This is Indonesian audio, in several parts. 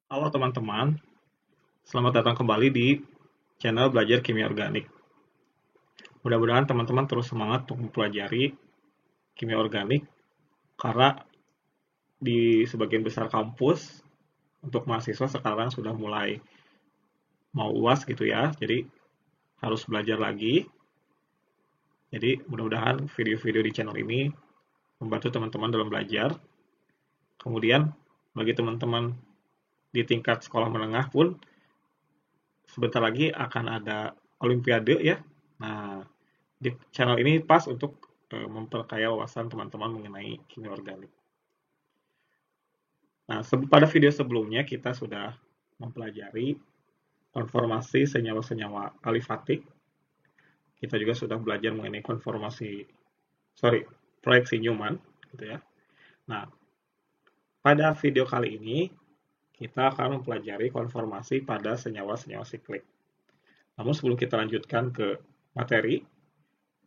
Halo teman-teman, selamat datang kembali di channel Belajar Kimia Organik. Mudah-mudahan teman-teman terus semangat untuk mempelajari kimia organik karena di sebagian besar kampus untuk mahasiswa sekarang sudah mulai mau UAS gitu ya, jadi harus belajar lagi. Jadi mudah-mudahan video-video di channel ini membantu teman-teman dalam belajar. Kemudian bagi teman-teman di tingkat sekolah menengah pun sebentar lagi akan ada Olimpiade ya. Nah, di channel ini pas untuk memperkaya wawasan teman-teman mengenai kimia organik. Nah, pada video sebelumnya kita sudah mempelajari konformasi senyawa-senyawa alifatik. Kita juga sudah belajar mengenai proyeksi Newman, gitu ya. Nah, pada video kali ini kita akan mempelajari konformasi pada senyawa-senyawa siklik. Namun sebelum kita lanjutkan ke materi,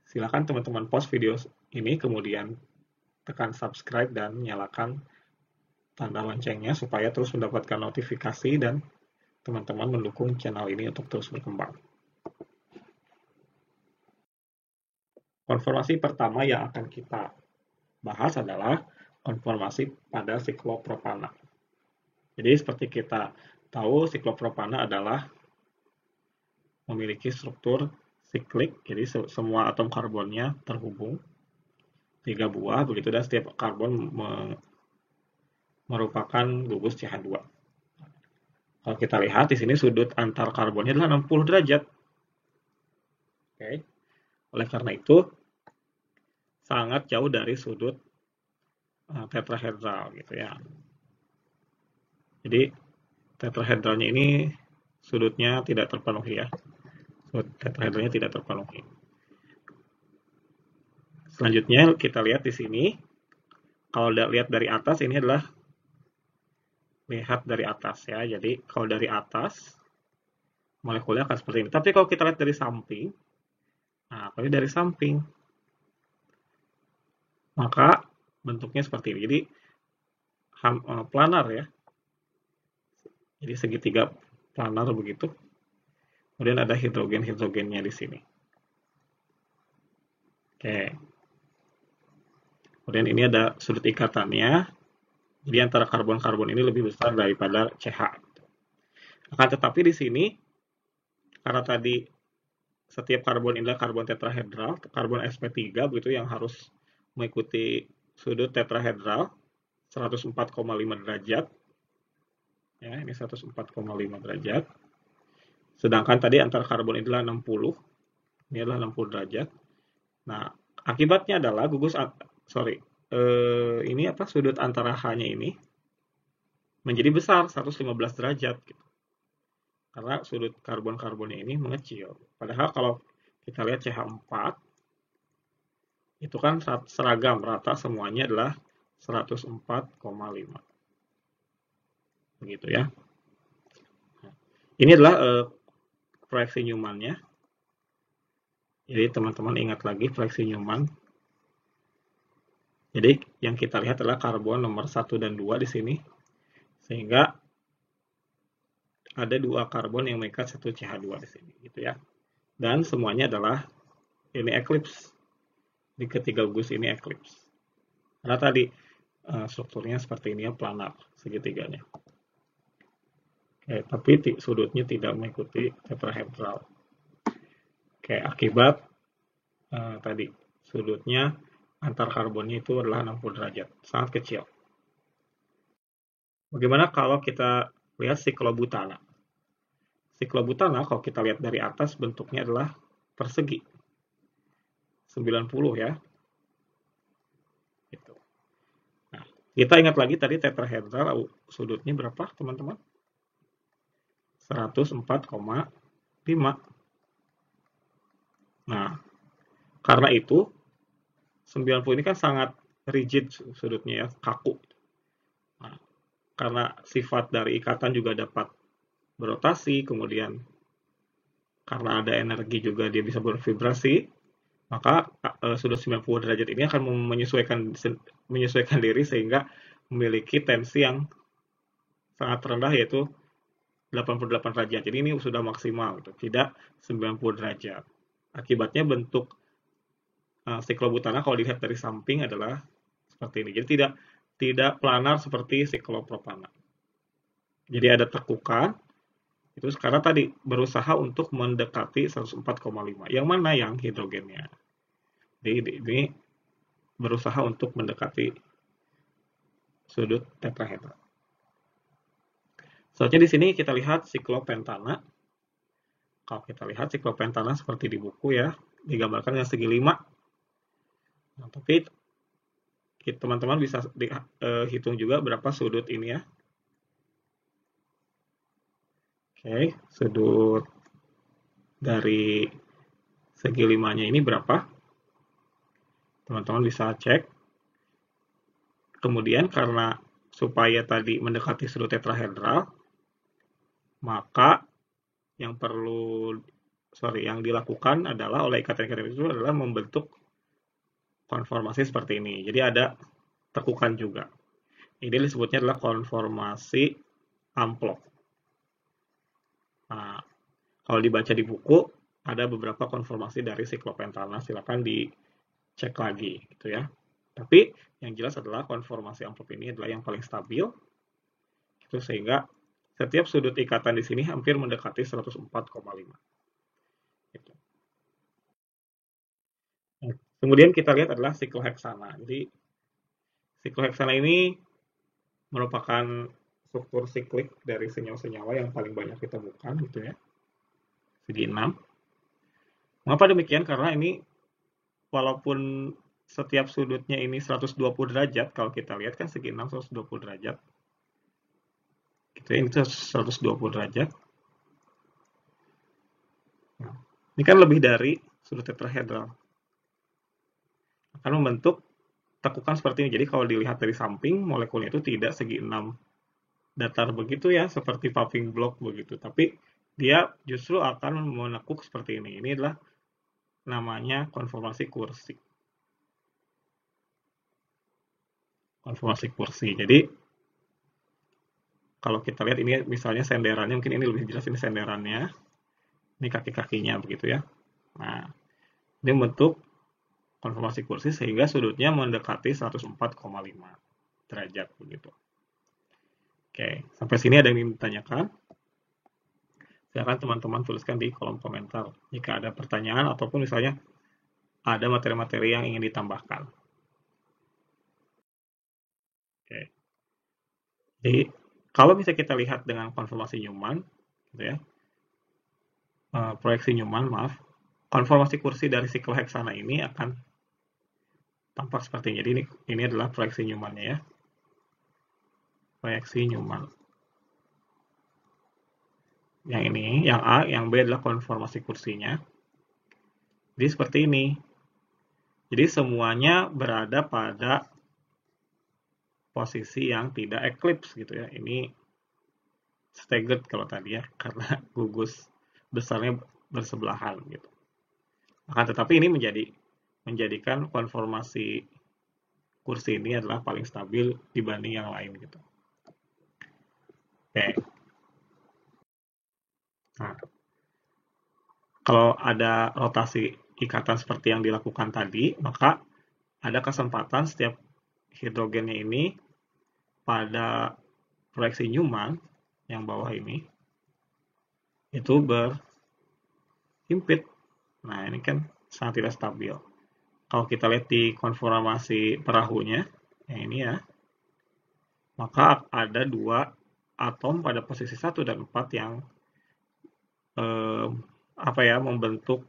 silakan teman-teman pause video ini, kemudian tekan subscribe dan nyalakan tanda loncengnya supaya terus mendapatkan notifikasi dan teman-teman mendukung channel ini untuk terus berkembang. Konformasi pertama yang akan kita bahas adalah konformasi pada siklopropana. Jadi seperti kita tahu, siklopropana adalah memiliki struktur siklik, jadi semua atom karbonnya terhubung, 3 buah begitu, dan setiap karbon merupakan gugus CH2. Kalau kita lihat di sini sudut antar karbonnya adalah 60 derajat. Oke. Oleh karena itu sangat jauh dari sudut tetrahedral gitu ya. Jadi tetrahedralnya ini sudutnya tidak terpenuhi ya. Sudut tetrahedralnya tidak terpenuhi. Selanjutnya kita lihat di sini. Kalau lihat dari atas, ini adalah lihat dari atas ya. Jadi kalau dari atas molekulnya akan seperti ini. Tapi kalau kita lihat dari samping, nah kalau dari samping, maka bentuknya seperti ini. Jadi planar ya. Jadi segitiga planar begitu. Kemudian ada hidrogen-hidrogennya di sini. Oke. Kemudian ini ada sudut ikatannya. Jadi antara karbon-karbon ini lebih besar daripada CH. Akan tetapi di sini, karena tadi setiap karbon ini adalah karbon tetrahedral, karbon sp3 begitu yang harus mengikuti sudut tetrahedral 104,5 derajat. Ya, ini 104,5 derajat. Sedangkan tadi antar karbon ini adalah 60. Ini adalah 60 derajat. Nah, akibatnya adalah ini apa, sudut antara H-nya ini menjadi besar 115 derajat gitu. Karena sudut karbon-karbonnya ini mengecil. Padahal kalau kita lihat CH4 itu kan seragam, rata semuanya adalah 104,5. Begitu ya. Ini adalah proyeksi Newman-nya. Jadi teman-teman ingat lagi proyeksi Newman. Jadi yang kita lihat adalah karbon nomor 1 dan 2 di sini. Sehingga ada 2 karbon yang mengikat 1 CH2 di sini gitu ya. Dan semuanya adalah ini eclipse. Di ketiga gugus ini eclipse. Karena tadi strukturnya seperti ini ya, planar segitiganya. Oke, tapi sudutnya tidak mengikuti tetrahedral. Oke, akibat tadi sudutnya antar karbonnya itu adalah 60 derajat, sangat kecil. Bagaimana kalau kita lihat siklobutana? Siklobutana kalau kita lihat dari atas bentuknya adalah persegi. 90 ya. Gitu. Nah, kita ingat lagi tadi tetrahedral sudutnya berapa, teman-teman? 104,5. Nah, karena itu 90 ini kan sangat rigid sudutnya ya, kaku. Nah, karena sifat dari ikatan juga dapat berotasi, kemudian karena ada energi juga dia bisa bervibrasi, maka sudut 90 derajat ini akan menyesuaikan diri sehingga memiliki tensi yang sangat rendah yaitu 88 derajat. Jadi ini sudah maksimal, gitu. Tidak 90 derajat. Akibatnya bentuk siklobutana kalau dilihat dari samping adalah seperti ini. Jadi tidak planar seperti siklopropana. Jadi ada tekukan, itu sekarang tadi berusaha untuk mendekati 104,5. Yang mana yang hidrogennya? Jadi ini berusaha untuk mendekati sudut tetrahedra. Selanjutnya di sini kita lihat siklopentana. Kalau kita lihat siklopentana seperti di buku ya, digambarkan dengan segi 5. Nah, tapi teman-teman bisa hitung juga berapa sudut ini ya. Oke, sudut dari segi 5-nya ini berapa? Teman-teman bisa cek. Kemudian karena supaya tadi mendekati sudut tetrahedral, maka yang dilakukan adalah oleh ikatan-ikatan itu adalah membentuk konformasi seperti ini. Jadi ada tekukan juga. Ini disebutnya adalah konformasi amplop. Nah, kalau dibaca di buku ada beberapa konformasi dari siklopentana, silakan dicek lagi gitu ya. Tapi yang jelas adalah konformasi amplop ini adalah yang paling stabil. Itu sehingga setiap sudut ikatan di sini hampir mendekati 104,5. Gitu. Nah, kemudian kita lihat adalah sikloheksana. Jadi sikloheksana ini merupakan struktur siklik dari senyawa-senyawa yang paling banyak ditemukan gitu ya. Segi 6. Mengapa demikian? Karena ini walaupun setiap sudutnya ini 120 derajat, kalau kita lihat kan segi 6 120 derajat. Gitu ya, ini 120 derajat. Nah, ini kan lebih dari sudut tetrahedral. Akan membentuk tekukan seperti ini. Jadi kalau dilihat dari samping, molekulnya itu tidak segi 6 datar begitu ya, seperti paving block begitu. Tapi dia justru akan menekuk seperti ini. Ini adalah namanya konformasi kursi. Konformasi kursi. Jadi kalau kita lihat ini misalnya senderannya, mungkin ini lebih jelas, ini senderannya. Ini kaki-kakinya begitu ya. Nah, ini bentuk konformasi kursi sehingga sudutnya mendekati 104,5 derajat begitu. Oke, sampai sini ada yang ingin ditanyakan? Silakan teman-teman tuliskan di kolom komentar jika ada pertanyaan ataupun misalnya ada materi-materi yang ingin ditambahkan. Oke. Jadi kalau bisa kita lihat dengan konformasi Newman, gitu ya, proyeksi Newman, maaf, konformasi kursi dari sikloheksana ini akan tampak seperti ini. Jadi ini adalah proyeksi Newman-nya ya. Proyeksi Newman. Yang ini, yang A, yang B adalah konformasi kursinya. Jadi seperti ini. Jadi semuanya berada pada posisi yang tidak eclipse gitu ya. Ini staggered kalau tadi ya, karena gugus besarnya bersebelahan gitu. Akan tetapi ini menjadikan konformasi kursi ini adalah paling stabil dibanding yang lain gitu. Oke. Nah, kalau ada rotasi ikatan seperti yang dilakukan tadi, maka ada kesempatan setiap hidrogennya ini pada proyeksi Newman yang bawah ini itu berhimpit. Nah, ini kan sangat tidak stabil. Kalau kita lihat di konformasi perahunya, yang ini ya, maka ada dua atom pada posisi 1 dan 4 yang membentuk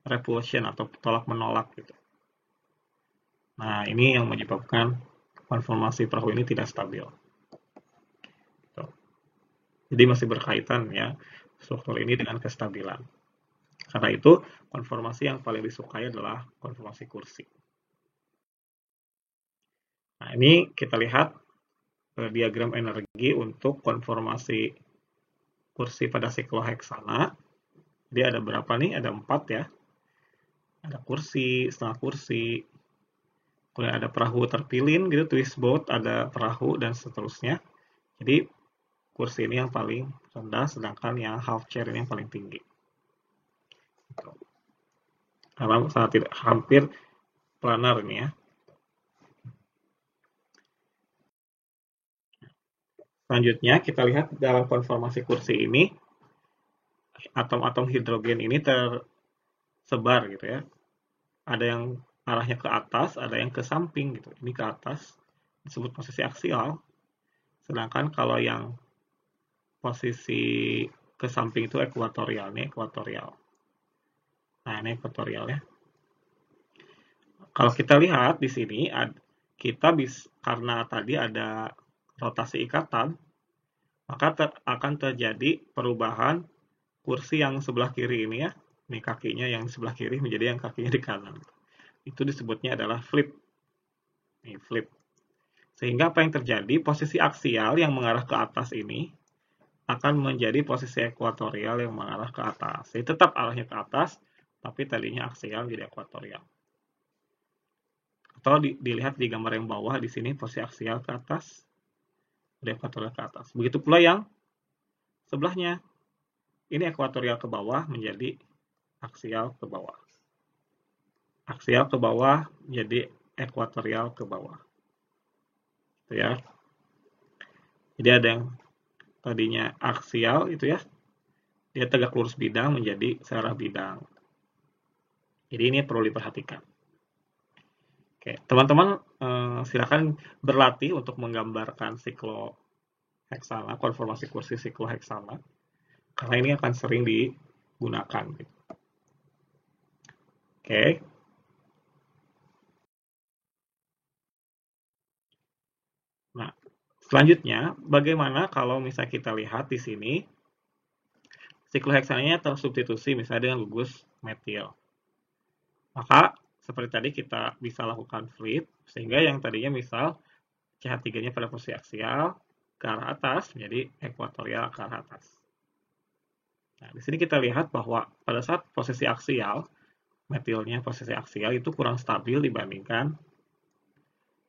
repulsion atau tolak menolak gitu. Nah, ini yang menyebabkan konformasi perahu ini tidak stabil. Gitu. Jadi masih berkaitan ya struktur ini dengan kestabilan. Karena itu konformasi yang paling disukai adalah konformasi kursi. Nah, ini kita lihat diagram energi untuk konformasi kursi pada sikloheksana. Jadi ada berapa nih? Ada 4 ya. Ada kursi, setengah kursi, kemudian ada perahu terpilin gitu, twist boat, ada perahu dan seterusnya. Jadi kursi ini yang paling rendah, sedangkan yang half chair ini yang paling tinggi. Gitu. Karena sangat tidak hampir planar ini ya. Selanjutnya kita lihat dalam konformasi kursi ini, atom-atom hidrogen ini tersebar gitu ya. Ada yang arahnya ke atas, ada yang ke samping gitu. Ini ke atas disebut posisi aksial. Sedangkan kalau yang posisi ke samping itu ekuatorial, ini ekuatorial. Nah, ini ekuatorial ya. Kalau kita lihat di sini, kita bisa, karena tadi ada rotasi ikatan, maka akan terjadi perubahan kursi yang sebelah kiri ini ya. Ini kakinya yang sebelah kiri menjadi yang kakinya di kanan. Itu disebutnya adalah flip. Ini flip. Sehingga apa yang terjadi? Posisi aksial yang mengarah ke atas ini akan menjadi posisi ekuatorial yang mengarah ke atas. Jadi tetap arahnya ke atas, tapi tadinya aksial menjadi ekuatorial. Atau dilihat di gambar yang bawah di sini posisi aksial ke atas, dari ekuatorial ke atas. Begitu pula yang sebelahnya. Ini ekuatorial ke bawah menjadi aksial ke bawah. Aksial ke bawah menjadi ekuatorial ke bawah. Itu ya. Jadi ada yang tadinya aksial itu ya, dia tegak lurus bidang menjadi searah bidang. Jadi ini perlu diperhatikan. Oke, teman-teman silakan berlatih untuk menggambarkan sikloheksana, konformasi kursi sikloheksana, karena ini akan sering digunakan. Oke. Nah, selanjutnya, bagaimana kalau misalnya kita lihat di sini, sikloheksananya tersubstitusi misalnya dengan gugus metil. Maka, seperti tadi kita bisa lakukan flip, sehingga yang tadinya misal CH3-nya pada posisi aksial ke arah atas menjadi ekuatorial ke arah atas. Nah, di sini kita lihat bahwa pada saat posisi aksial, metilnya posisi aksial itu kurang stabil dibandingkan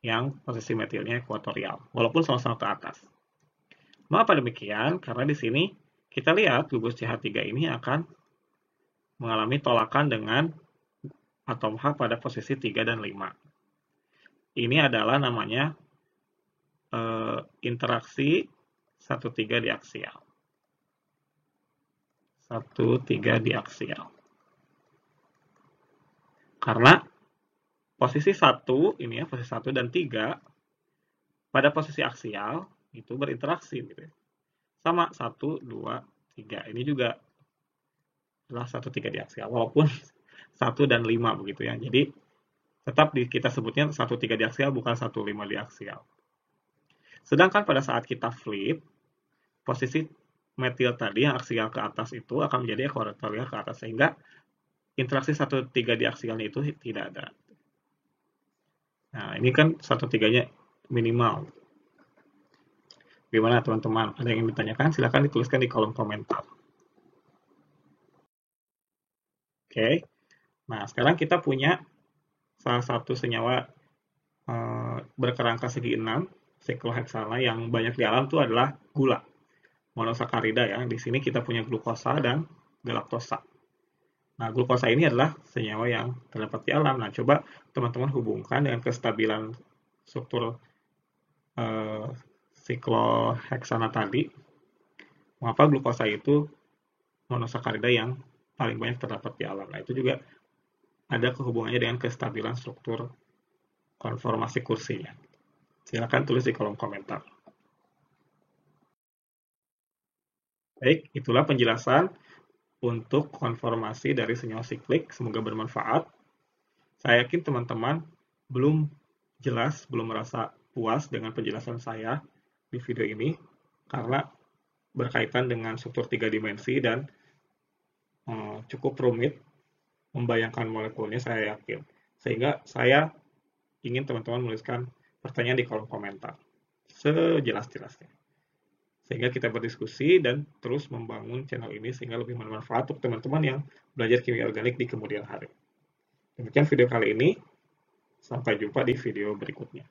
yang posisi metilnya ekuatorial, walaupun sama-sama ke atas. Mengapa demikian? Karena di sini kita lihat gugus CH3 ini akan mengalami tolakan dengan atom H pada posisi 3 dan 5. Ini adalah namanya interaksi 1,3 di aksial. 1,3 di aksial. Karena posisi 1 ini ya, posisi 1 dan 3 pada posisi aksial itu berinteraksi gitu ya. Sama 1, 2, 3. Ini juga adalah 1,3 di aksial, walaupun 1 dan 5 begitu ya. Jadi tetap kita sebutnya 1,3 di aksial bukan 1,5 di aksial. Sedangkan pada saat kita flip, posisi metil tadi yang aksial ke atas itu akan menjadi ekuatorial ke atas, sehingga interaksi 1,3 di aksialnya itu tidak ada. Nah, ini kan 1,3-nya minimal. Gimana teman-teman? Ada yang ingin ditanyakan? Silahkan dituliskan di kolom komentar. Oke. Nah, sekarang kita punya salah satu senyawa berkerangka segi 6, sikloheksana, yang banyak di alam itu adalah gula, monosakarida ya. Di sini kita punya glukosa dan galaktosa. Nah, glukosa ini adalah senyawa yang terdapat di alam. Nah, coba teman-teman hubungkan dengan kestabilan struktur sikloheksana tadi. Mengapa glukosa itu monosakarida yang paling banyak terdapat di alam? Nah, itu juga ada kehubungannya dengan kestabilan struktur konformasi kursinya. Silakan tulis di kolom komentar. Baik, itulah penjelasan untuk konformasi dari senyawa siklik. Semoga bermanfaat. Saya yakin teman-teman belum jelas, belum merasa puas dengan penjelasan saya di video ini, karena berkaitan dengan struktur 3 dimensi dan cukup rumit membayangkan molekulnya, saya yakin. Sehingga saya ingin teman-teman menuliskan pertanyaan di kolom komentar sejelas-jelasnya, sehingga kita berdiskusi dan terus membangun channel ini sehingga lebih bermanfaat untuk teman-teman yang belajar kimia organik di kemudian hari. Demikian video kali ini, sampai jumpa di video berikutnya.